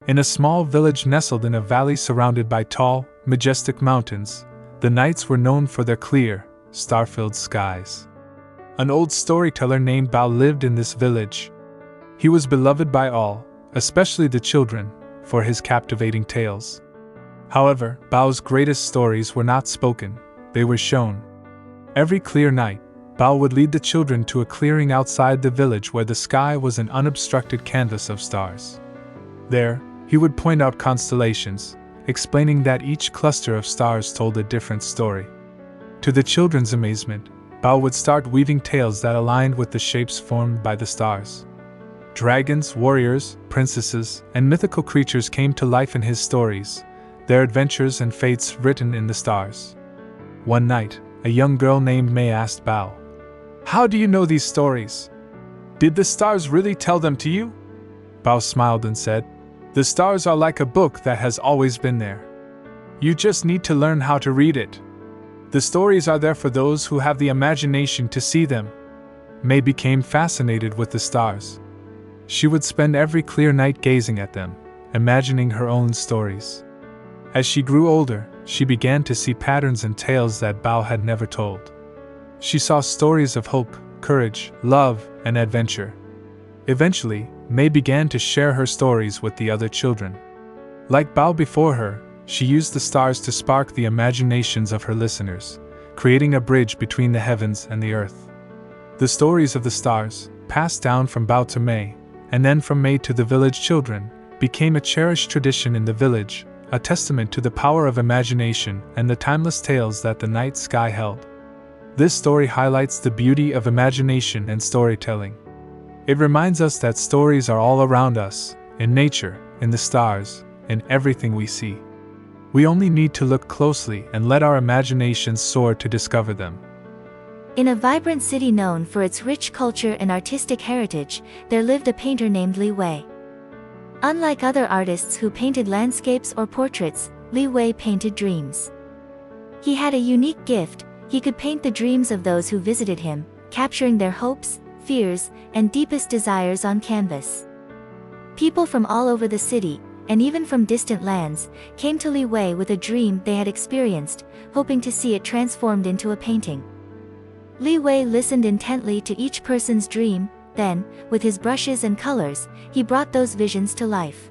In a small village nestled in a valley surrounded by tall, majestic mountains, the nights were known for their clear, star-filled skies. An old storyteller named Bao lived in this village. He was beloved by all, especially the children, for his captivating tales. However, Bao's greatest stories were not spoken, they were shown. Every clear night, Bao would lead the children to a clearing outside the village where the sky was an unobstructed canvas of stars. There, he would point out constellations, explaining that each cluster of stars told a different story. To the children's amazement, Bao would start weaving tales that aligned with the shapes formed by the stars. Dragons, warriors, princesses, and mythical creatures came to life in his stories, their adventures and fates written in the stars. One night, a young girl named Mei asked Bao, "How do you know these stories? Did the stars really tell them to you?" Bao smiled and said, "The stars are like a book that has always been there. You just need to learn how to read it. The stories are there for those who have the imagination to see them." Mei became fascinated with the stars. She would spend every clear night gazing at them, imagining her own stories. As she grew older, she began to see patterns and tales that Bao had never told. She saw stories of hope, courage, love, and adventure. Eventually, Mei began to share her stories with the other children. Like Bao before her, she used the stars to spark the imaginations of her listeners, creating a bridge between the heavens and the earth. The stories of the stars, passed down from Bao to Mei, and then from Mei to the village children, became a cherished tradition in the village, a testament to the power of imagination and the timeless tales that the night sky held. This story highlights the beauty of imagination and storytelling. It reminds us that stories are all around us, in nature, in the stars, in everything we see. We only need to look closely and let our imaginations soar to discover them. In a vibrant city known for its rich culture and artistic heritage, there lived a painter named Li Wei. Unlike other artists who painted landscapes or portraits, Li Wei painted dreams. He had a unique gift: he could paint the dreams of those who visited him, capturing their hopes, fears, and deepest desires on canvas. People from all over the city, and even from distant lands, came to Li Wei with a dream they had experienced, hoping to see it transformed into a painting. Li Wei listened intently to each person's dream, then, with his brushes and colors, he brought those visions to life.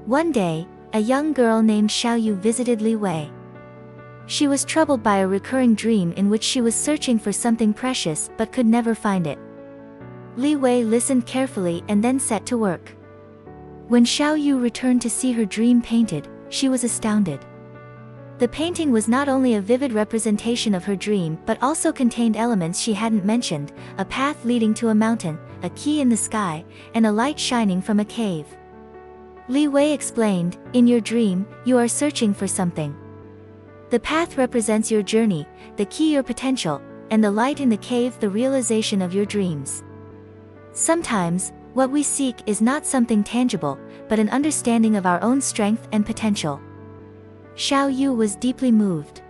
One day, a young girl named Xiaoyu visited Li Wei. She was troubled by a recurring dream in which she was searching for something precious but could never find it. Li Wei listened carefully and then set to work. When Xiaoyu returned to see her dream painted, she was astounded. The painting was not only a vivid representation of her dream but also contained elements she hadn't mentioned: a path leading to a mountain, a key in the sky, and a light shining from a cave. Li Wei explained, "In your dream, you are searching for something. The path represents your journey, the key your potential, and the light in the cave the realization of your dreams. Sometimes, what we seek is not something tangible, but an understanding of our own strength and potential." Xiaoyu was deeply moved.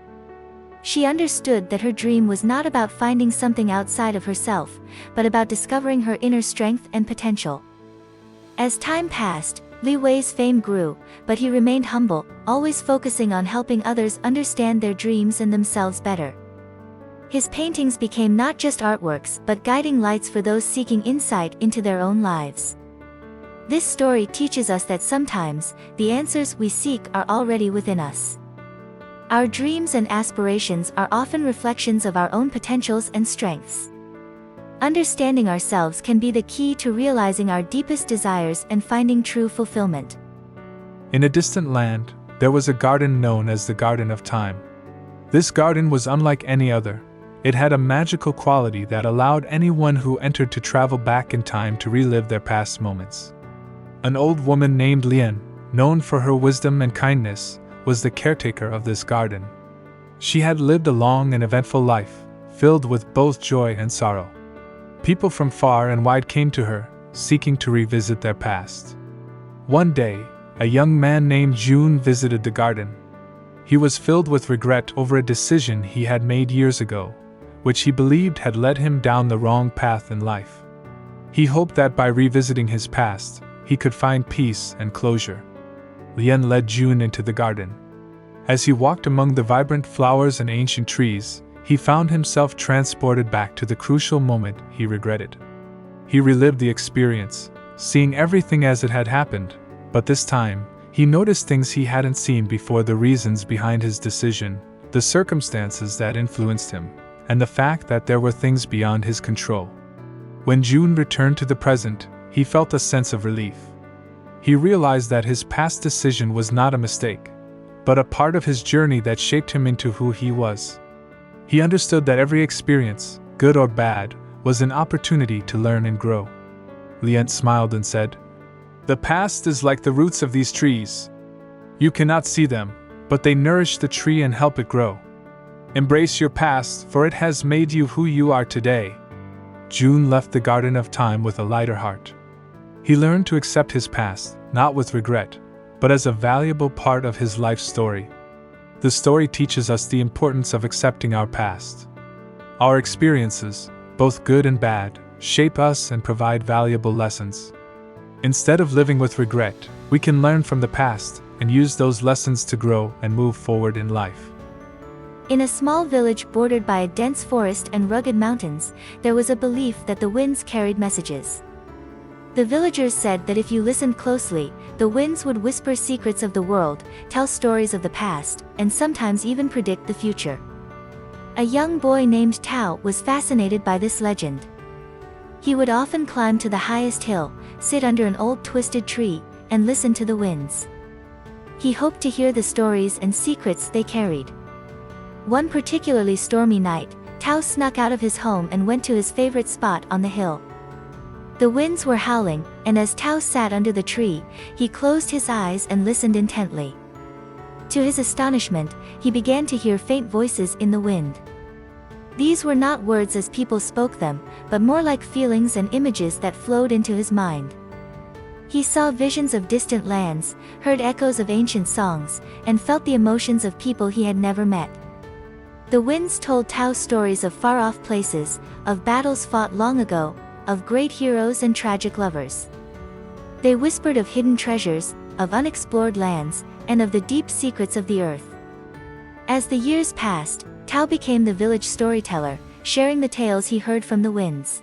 She understood that her dream was not about finding something outside of herself, but about discovering her inner strength and potential. As time passed, Li Wei's fame grew, but he remained humble, always focusing on helping others understand their dreams and themselves better. His paintings became not just artworks but guiding lights for those seeking insight into their own lives. This story teaches us that sometimes, the answers we seek are already within us. Our dreams and aspirations are often reflections of our own potentials and strengths. Understanding ourselves can be the key to realizing our deepest desires and finding true fulfillment. In a distant land, there was a garden known as the Garden of Time. This garden was unlike any other. It had a magical quality that allowed anyone who entered to travel back in time to relive their past moments. An old woman named Lian, known for her wisdom and kindness, was the caretaker of this garden. She had lived a long and eventful life, filled with both joy and sorrow. People from far and wide came to her, seeking to revisit their past. One day, a young man named Jun visited the garden. He was filled with regret over a decision he had made years ago, which he believed had led him down the wrong path in life. He hoped that by revisiting his past, he could find peace and closure. Lien led June into the garden. As he walked among the vibrant flowers and ancient trees, he found himself transported back to the crucial moment he regretted. He relived the experience, seeing everything as it had happened, but this time, he noticed things he hadn't seen before: the reasons behind his decision, the circumstances that influenced him, and the fact that there were things beyond his control. When June returned to the present, he felt a sense of relief. He realized that his past decision was not a mistake, but a part of his journey that shaped him into who he was. He understood that every experience, good or bad, was an opportunity to learn and grow. Lien smiled and said, "The past is like the roots of these trees. You cannot see them, but they nourish the tree and help it grow. Embrace your past, for it has made you who you are today." June left the Garden of Time with a lighter heart. He learned to accept his past, not with regret, but as a valuable part of his life story. The story teaches us the importance of accepting our past. Our experiences, both good and bad, shape us and provide valuable lessons. Instead of living with regret, we can learn from the past and use those lessons to grow and move forward in life. In a small village bordered by a dense forest and rugged mountains, there was a belief that the winds carried messages. The villagers said that if you listened closely, the winds would whisper secrets of the world, tell stories of the past, and sometimes even predict the future. A young boy named Tao was fascinated by this legend. He would often climb to the highest hill, sit under an old twisted tree, and listen to the winds. He hoped to hear the stories and secrets they carried. One particularly stormy night, Tao snuck out of his home and went to his favorite spot on the hill. The winds were howling, and as Tao sat under the tree, he closed his eyes and listened intently. To his astonishment, he began to hear faint voices in the wind. These were not words as people spoke them, but more like feelings and images that flowed into his mind. He saw visions of distant lands, heard echoes of ancient songs, and felt the emotions of people he had never met. The winds told Tao stories of far-off places, of battles fought long ago, of great heroes and tragic lovers. They whispered of hidden treasures, of unexplored lands, and of the deep secrets of the earth. As the years passed, Tao became the village storyteller, sharing the tales he heard from the winds.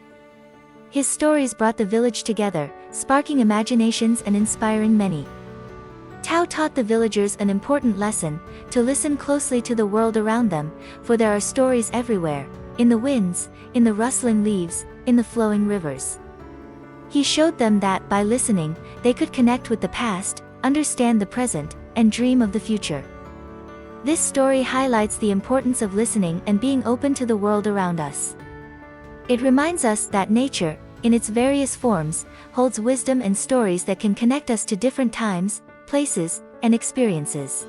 His stories brought the village together, sparking imaginations and inspiring many. Tao taught the villagers an important lesson: to listen closely to the world around them, for there are stories everywhere, in the winds, in the rustling leaves, in the flowing rivers. He showed them that by listening, they could connect with the past, understand the present, and dream of the future. This story highlights the importance of listening and being open to the world around us. It reminds us that nature, in its various forms, holds wisdom and stories that can connect us to different times, places, and experiences.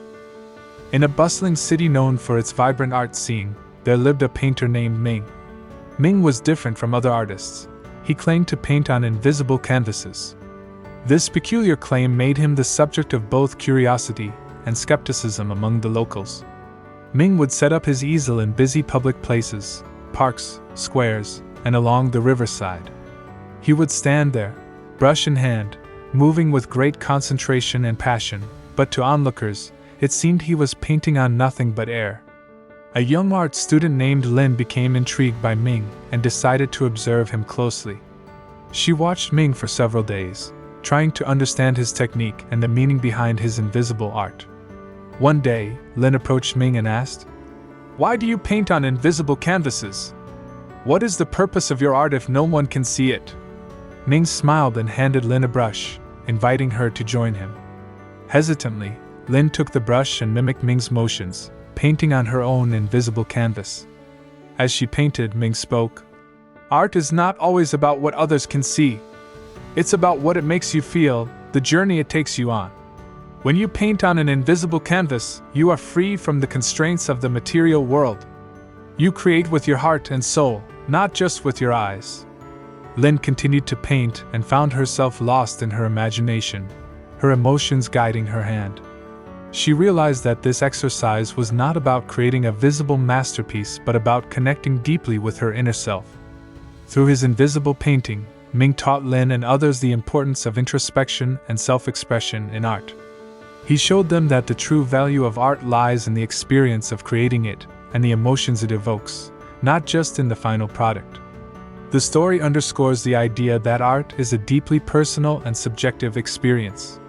In a bustling city known for its vibrant art scene, there lived a painter named Ming. Ming was different from other artists. He claimed to paint on invisible canvases. This peculiar claim made him the subject of both curiosity and skepticism among the locals. Ming would set up his easel in busy public places, parks, squares, and along the riverside. He would stand there, brush in hand, moving with great concentration and passion, but to onlookers, it seemed he was painting on nothing but air. A young art student named Lin became intrigued by Ming and decided to observe him closely. She watched Ming for several days, trying to understand his technique and the meaning behind his invisible art. One day, Lin approached Ming and asked, "Why do you paint on invisible canvases? What is the purpose of your art if no one can see it?" Ming smiled and handed Lin a brush, inviting her to join him. Hesitantly, Lin took the brush and mimicked Ming's motions, painting on her own invisible canvas. As she painted, Ming spoke, "Art is not always about what others can see. It's about what it makes you feel, the journey it takes you on. When you paint on an invisible canvas, you are free from the constraints of the material world. You create with your heart and soul, not just with your eyes." Lin continued to paint and found herself lost in her imagination, her emotions guiding her hand. She realized that this exercise was not about creating a visible masterpiece but about connecting deeply with her inner self. Through his invisible painting, Ming taught Lin and others the importance of introspection and self-expression in art. He showed them that the true value of art lies in the experience of creating it and the emotions it evokes, not just in the final product. The story underscores the idea that art is a deeply personal and subjective experience.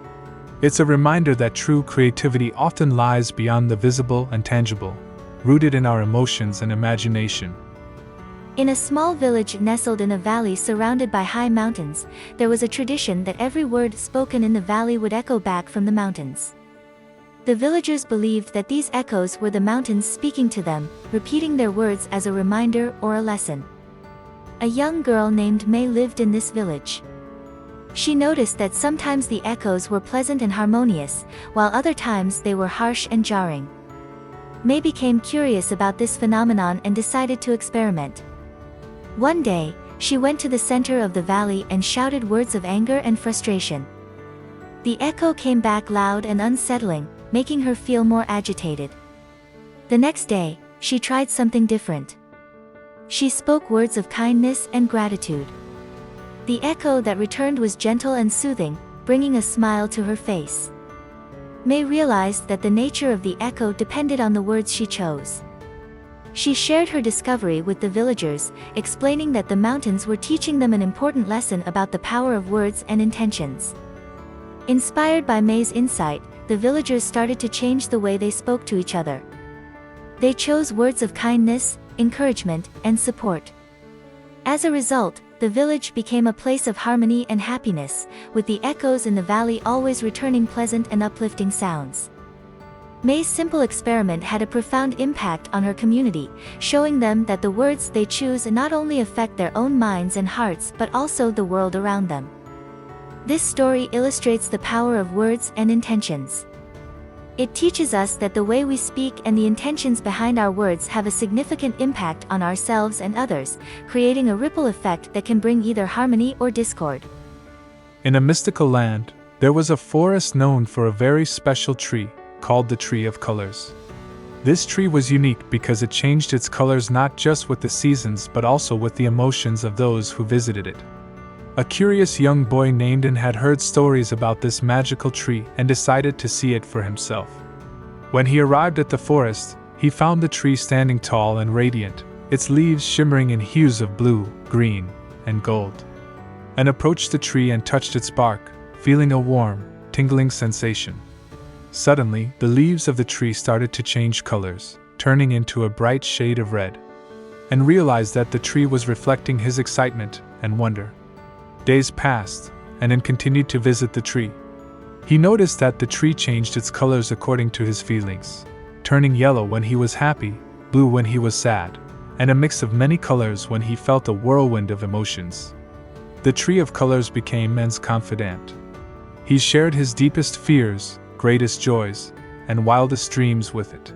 It's a reminder that true creativity often lies beyond the visible and tangible, rooted in our emotions and imagination. In a small village nestled in a valley surrounded by high mountains, there was a tradition that every word spoken in the valley would echo back from the mountains. The villagers believed that these echoes were the mountains speaking to them, repeating their words as a reminder or a lesson. A young girl named May lived in this village. She noticed that sometimes the echoes were pleasant and harmonious, while other times they were harsh and jarring. May became curious about this phenomenon and decided to experiment. One day, she went to the center of the valley and shouted words of anger and frustration. The echo came back loud and unsettling, making her feel more agitated. The next day, she tried something different. She spoke words of kindness and gratitude. The echo that returned was gentle and soothing, bringing a smile to her face. May realized that the nature of the echo depended on the words she chose. She shared her discovery with the villagers, explaining that the mountains were teaching them an important lesson about the power of words and intentions. Inspired by May's insight, the villagers started to change the way they spoke to each other. They chose words of kindness, encouragement, and support. As a result, the village became a place of harmony and happiness, with the echoes in the valley always returning pleasant and uplifting sounds. May's simple experiment had a profound impact on her community, showing them that the words they choose not only affect their own minds and hearts but also the world around them. This story illustrates the power of words and intentions. It teaches us that the way we speak and the intentions behind our words have a significant impact on ourselves and others, creating a ripple effect that can bring either harmony or discord. In a mystical land, there was a forest known for a very special tree, called the Tree of Colors. This tree was unique because it changed its colors not just with the seasons but also with the emotions of those who visited it. A curious young boy named An had heard stories about this magical tree and decided to see it for himself. When he arrived at the forest, he found the tree standing tall and radiant, its leaves shimmering in hues of blue, green, and gold. An approached the tree and touched its bark, feeling a warm, tingling sensation. Suddenly, the leaves of the tree started to change colors, turning into a bright shade of red, and realized that the tree was reflecting his excitement and wonder. Days passed, and An continued to visit the tree. He noticed that the tree changed its colors according to his feelings, turning yellow when he was happy, blue when he was sad, and a mix of many colors when he felt a whirlwind of emotions. The Tree of Colors became An's confidant. He shared his deepest fears, greatest joys, and wildest dreams with it.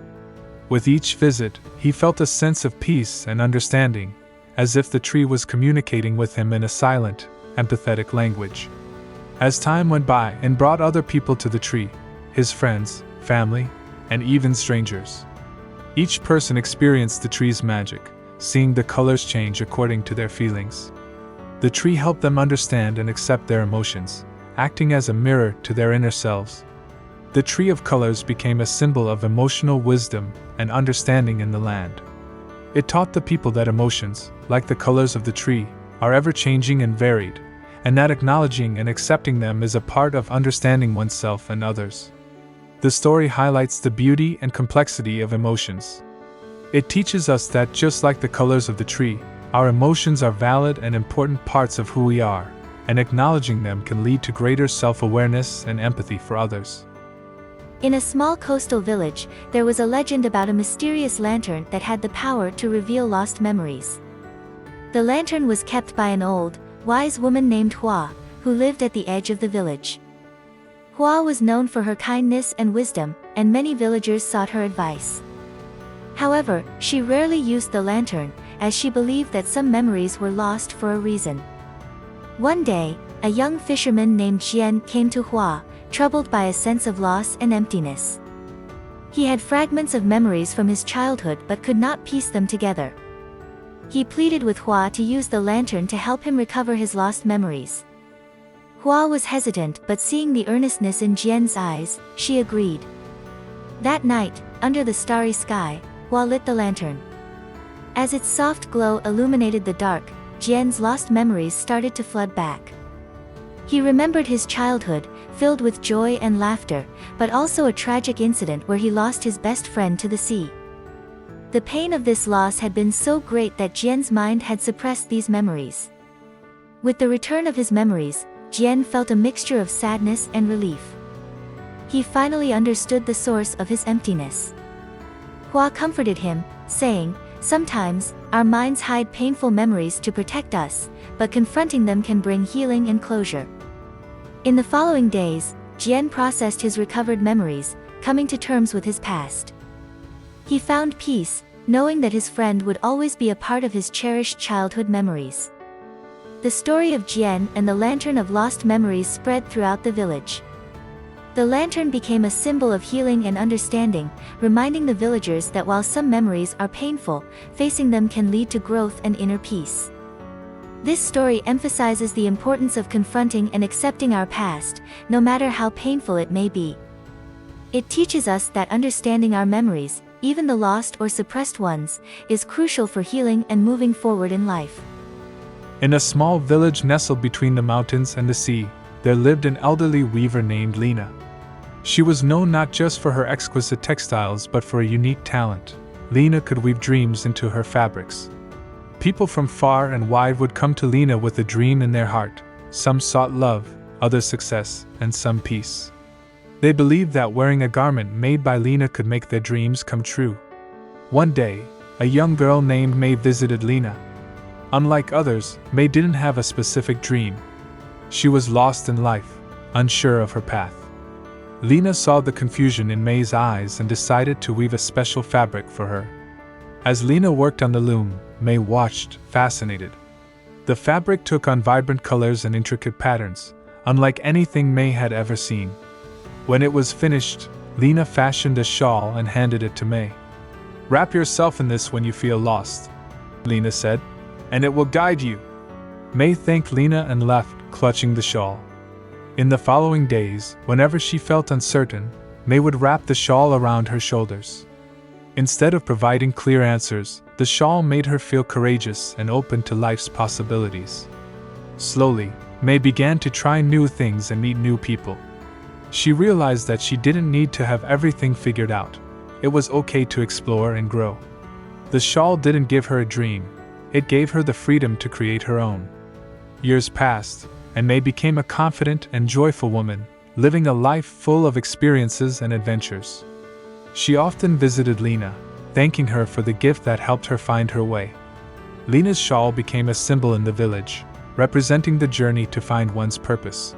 With each visit, he felt a sense of peace and understanding, as if the tree was communicating with him in a silent, empathetic language. As time went by and brought other people to the tree, his friends, family, and even strangers. Each person experienced the tree's magic, seeing the colors change according to their feelings. The tree helped them understand and accept their emotions, acting as a mirror to their inner selves. The Tree of Colors became a symbol of emotional wisdom and understanding in the land. It taught the people that emotions, like the colors of the tree, are ever-changing and varied, and that acknowledging and accepting them is a part of understanding oneself and others. The story highlights the beauty and complexity of emotions. It teaches us that just like the colors of the tree, our emotions are valid and important parts of who we are, and acknowledging them can lead to greater self-awareness and empathy for others. In a small coastal village, there was a legend about a mysterious lantern that had the power to reveal lost memories. The lantern was kept by an old, wise woman named Hua, who lived at the edge of the village. Hua was known for her kindness and wisdom, and many villagers sought her advice. However, she rarely used the lantern, as she believed that some memories were lost for a reason. One day, a young fisherman named Jian came to Hua, troubled by a sense of loss and emptiness. He had fragments of memories from his childhood but could not piece them together. He pleaded with Hua to use the lantern to help him recover his lost memories. Hua was hesitant, but seeing the earnestness in Jian's eyes, she agreed. That night, under the starry sky, Hua lit the lantern. As its soft glow illuminated the dark, Jian's lost memories started to flood back. He remembered his childhood, filled with joy and laughter, but also a tragic incident where he lost his best friend to the sea. The pain of this loss had been so great that Jian's mind had suppressed these memories. With the return of his memories, Jian felt a mixture of sadness and relief. He finally understood the source of his emptiness. Hua comforted him, saying, "Sometimes, our minds hide painful memories to protect us, but confronting them can bring healing and closure." In the following days, Jian processed his recovered memories, coming to terms with his past. He found peace, knowing that his friend would always be a part of his cherished childhood memories. The story of Jian and the Lantern of Lost Memories spread throughout the village. The lantern became a symbol of healing and understanding, reminding the villagers that while some memories are painful, facing them can lead to growth and inner peace. This story emphasizes the importance of confronting and accepting our past, no matter how painful it may be. It teaches us that understanding our memories, even the lost or suppressed ones, is crucial for healing and moving forward in life. In a small village nestled between the mountains and the sea, there lived an elderly weaver named Lena. She was known not just for her exquisite textiles but for a unique talent. Lena could weave dreams into her fabrics. People from far and wide would come to Lena with a dream in their heart. Some sought love, others success, and some peace. They believed that wearing a garment made by Lena could make their dreams come true. One day, a young girl named May visited Lena. Unlike others, May didn't have a specific dream. She was lost in life, unsure of her path. Lena saw the confusion in May's eyes and decided to weave a special fabric for her. As Lena worked on the loom, May watched, fascinated. The fabric took on vibrant colors and intricate patterns, unlike anything May had ever seen. When it was finished, Lena fashioned a shawl and handed it to May. "Wrap yourself in this when you feel lost," Lena said, "and it will guide you." May thanked Lena and left, clutching the shawl. In the following days, whenever she felt uncertain, May would wrap the shawl around her shoulders. Instead of providing clear answers, the shawl made her feel courageous and open to life's possibilities. Slowly, May began to try new things and meet new people. She realized that she didn't need to have everything figured out. It was okay to explore and grow. The shawl didn't give her a dream. It gave her the freedom to create her own. Years passed, and May became a confident and joyful woman, living a life full of experiences and adventures. She often visited Lena, thanking her for the gift that helped her find her way. Lena's shawl became a symbol in the village, representing the journey to find one's purpose.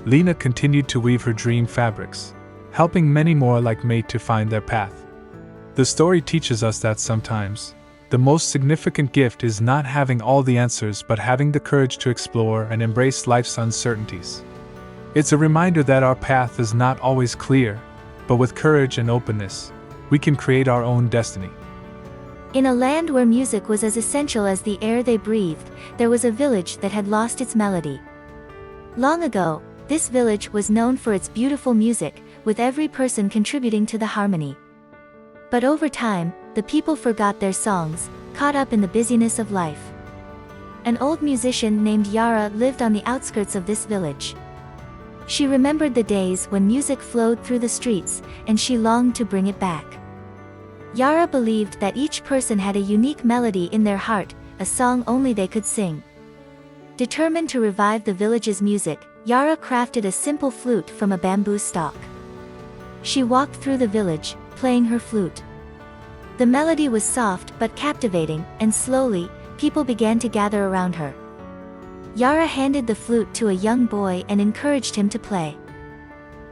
Lena continued to weave her dream fabrics, helping many more like May to find their path. The story teaches us that sometimes, the most significant gift is not having all the answers but having the courage to explore and embrace life's uncertainties. It's a reminder that our path is not always clear, but with courage and openness, we can create our own destiny. In a land where music was as essential as the air they breathed, there was a village that had lost its melody. Long ago, this village was known for its beautiful music, with every person contributing to the harmony. But over time, the people forgot their songs, caught up in the busyness of life. An old musician named Yara lived on the outskirts of this village. She remembered the days when music flowed through the streets, and she longed to bring it back. Yara believed that each person had a unique melody in their heart, a song only they could sing. Determined to revive the village's music, Yara crafted a simple flute from a bamboo stalk. She walked through the village, playing her flute. The melody was soft but captivating, and slowly, people began to gather around her. Yara handed the flute to a young boy and encouraged him to play.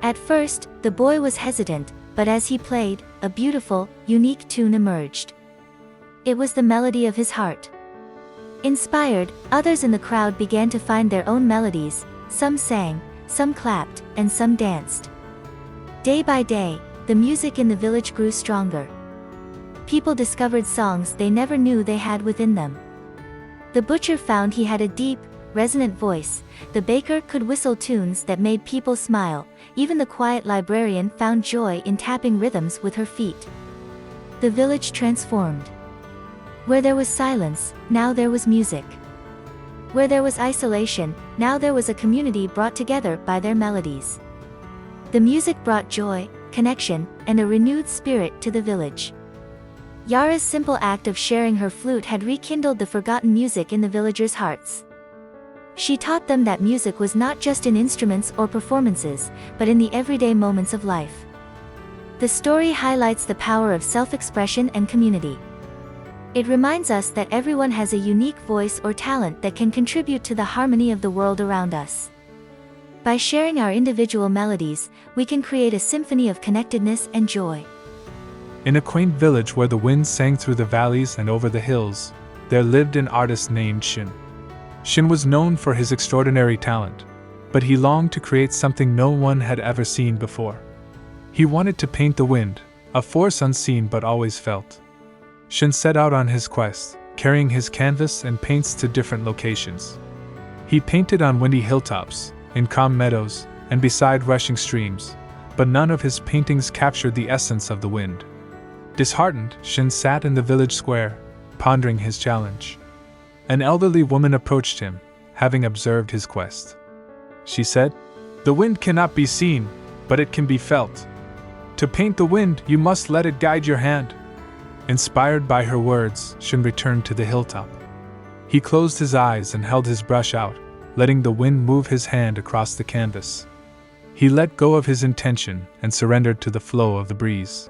At first, the boy was hesitant, but as he played, a beautiful, unique tune emerged. It was the melody of his heart. Inspired, others in the crowd began to find their own melodies. Some sang, some clapped, and some danced. Day by day, the music in the village grew stronger. people discovered songs they never knew they had within them. The butcher found he had a deep, resonant voice, the baker could whistle tunes that made people smile, even the quiet librarian found joy in tapping rhythms with her feet. The village transformed. Where there was silence, now there was music. Where there was isolation, now there was a community brought together by their melodies. The music brought joy, connection, and a renewed spirit to the village. Yara's simple act of sharing her flute had rekindled the forgotten music in the villagers' hearts. She taught them that music was not just in instruments or performances, but in the everyday moments of life. The story highlights the power of self-expression and community. It reminds us that everyone has a unique voice or talent that can contribute to the harmony of the world around us. By sharing our individual melodies, we can create a symphony of connectedness and joy. In a quaint village where the wind sang through the valleys and over the hills, there lived an artist named Shin. Shin was known for his extraordinary talent, but he longed to create something no one had ever seen before. He wanted to paint the wind, a force unseen but always felt. Shin set out on his quest, carrying his canvas and paints to different locations. He painted on windy hilltops, in calm meadows, and beside rushing streams, but none of his paintings captured the essence of the wind. Disheartened, Shin sat in the village square, pondering his challenge. An elderly woman approached him, having observed his quest. She said, "The wind cannot be seen, but it can be felt. To paint the wind, you must let it guide your hand." Inspired by her words, Shin returned to the hilltop. He closed his eyes and held his brush out, letting the wind move his hand across the canvas. He let go of his intention and surrendered to the flow of the breeze.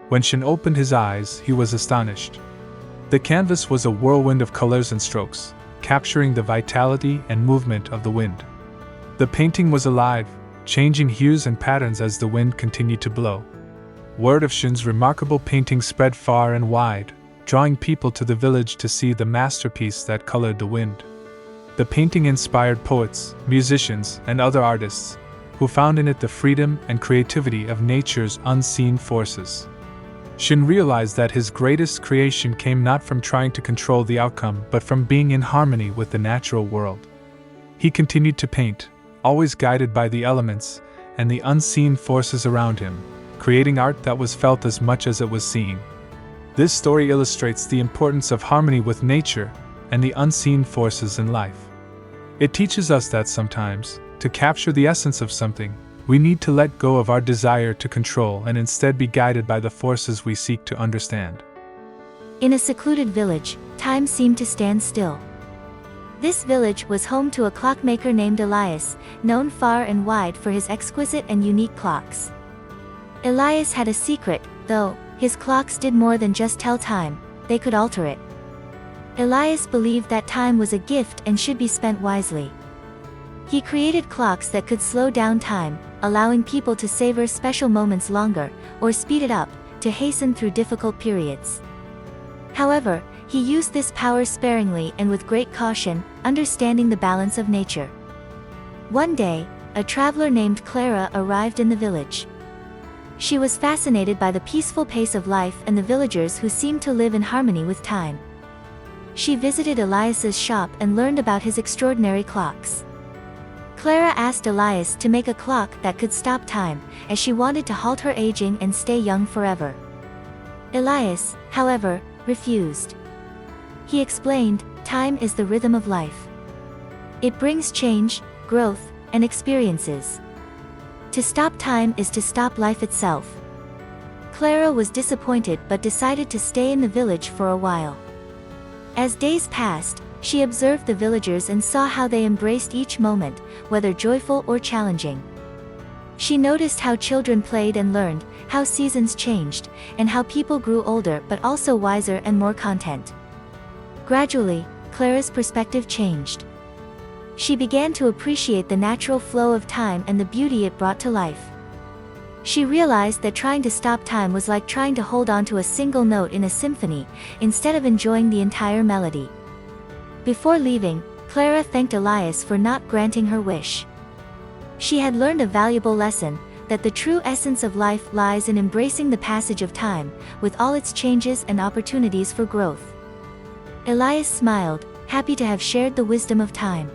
When Shin opened his eyes, he was astonished. The canvas was a whirlwind of colors and strokes, capturing the vitality and movement of the wind. The painting was alive, changing hues and patterns as the wind continued to blow. Word of Shin's remarkable painting spread far and wide, drawing people to the village to see the masterpiece that colored the wind. The painting inspired poets, musicians, and other artists, who found in it the freedom and creativity of nature's unseen forces. Shin realized that his greatest creation came not from trying to control the outcome but from being in harmony with the natural world. He continued to paint, always guided by the elements and the unseen forces around him, creating art that was felt as much as it was seen. This story illustrates the importance of harmony with nature and the unseen forces in life. It teaches us that sometimes, to capture the essence of something, we need to let go of our desire to control and instead be guided by the forces we seek to understand. In a secluded village, time seemed to stand still. This village was home to a clockmaker named Elias, known far and wide for his exquisite and unique clocks. Elias had a secret, though. His clocks did more than just tell time, they could alter it. Elias believed that time was a gift and should be spent wisely. He created clocks that could slow down time, allowing people to savor special moments longer, or speed it up, to hasten through difficult periods. However, he used this power sparingly and with great caution, understanding the balance of nature. One day, a traveler named Clara arrived in the village. She was fascinated by the peaceful pace of life and the villagers who seemed to live in harmony with time. She visited Elias's shop and learned about his extraordinary clocks. Clara asked Elias to make a clock that could stop time, as she wanted to halt her aging and stay young forever. Elias, however, refused. He explained, time is the rhythm of life. It brings change, growth, and experiences. To stop time is to stop life itself. Clara was disappointed but decided to stay in the village for a while. As days passed, she observed the villagers and saw how they embraced each moment, whether joyful or challenging. She noticed how children played and learned, how seasons changed, and how people grew older but also wiser and more content. Gradually, Clara's perspective changed. She began to appreciate the natural flow of time and the beauty it brought to life. She realized that trying to stop time was like trying to hold on to a single note in a symphony, instead of enjoying the entire melody. Before leaving, Clara thanked Elias for not granting her wish. She had learned a valuable lesson, that the true essence of life lies in embracing the passage of time, with all its changes and opportunities for growth. Elias smiled, happy to have shared the wisdom of time.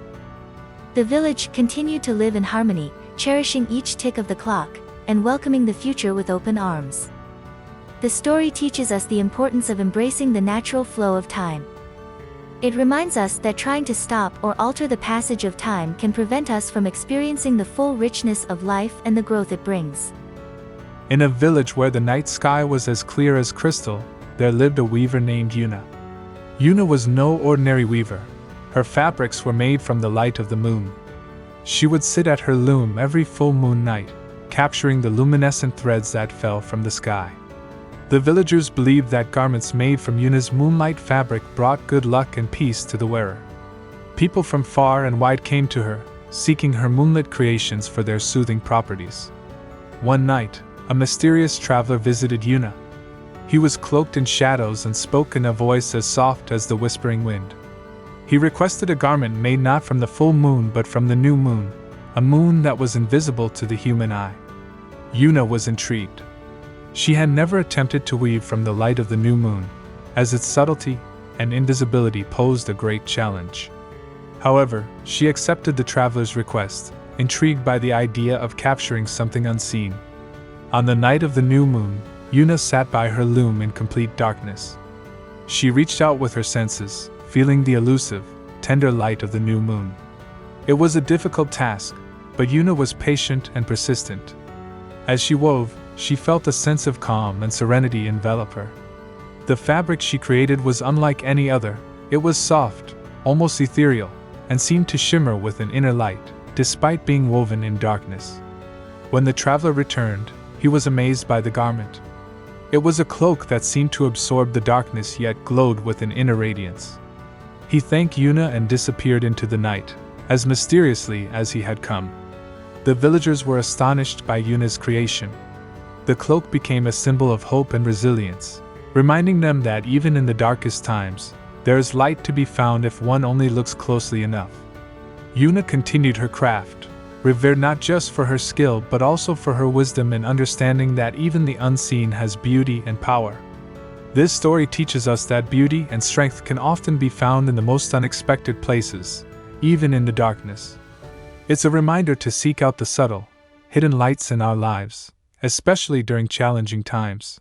The village continued to live in harmony, cherishing each tick of the clock, and welcoming the future with open arms. The story teaches us the importance of embracing the natural flow of time. It reminds us that trying to stop or alter the passage of time can prevent us from experiencing the full richness of life and the growth it brings. In a village where the night sky was as clear as crystal, there lived a weaver named Una. Una was no ordinary weaver. Her fabrics were made from the light of the moon. She would sit at her loom every full moon night, capturing the luminescent threads that fell from the sky. The villagers believed that garments made from Una's moonlight fabric brought good luck and peace to the wearer. People from far and wide came to her, seeking her moonlit creations for their soothing properties. One night, a mysterious traveler visited Una. He was cloaked in shadows and spoke in a voice as soft as the whispering wind. He requested a garment made not from the full moon but from the new moon, a moon that was invisible to the human eye. Una was intrigued. She had never attempted to weave from the light of the new moon, as its subtlety and invisibility posed a great challenge. However, she accepted the traveler's request, intrigued by the idea of capturing something unseen. On the night of the new moon, Una sat by her loom in complete darkness. She reached out with her senses, feeling the elusive, tender light of the new moon. It was a difficult task, but Una was patient and persistent. As she wove, she felt a sense of calm and serenity envelop her. The fabric she created was unlike any other. It was soft, almost ethereal, and seemed to shimmer with an inner light, despite being woven in darkness. When the traveler returned, he was amazed by the garment. It was a cloak that seemed to absorb the darkness yet glowed with an inner radiance. He thanked Una and disappeared into the night, as mysteriously as he had come. The villagers were astonished by Una's creation. The cloak became a symbol of hope and resilience, reminding them that even in the darkest times, there is light to be found if one only looks closely enough. Una continued her craft, revered not just for her skill but also for her wisdom in understanding that even the unseen has beauty and power. This story teaches us that beauty and strength can often be found in the most unexpected places, even in the darkness. It's a reminder to seek out the subtle, hidden lights in our lives, especially during challenging times.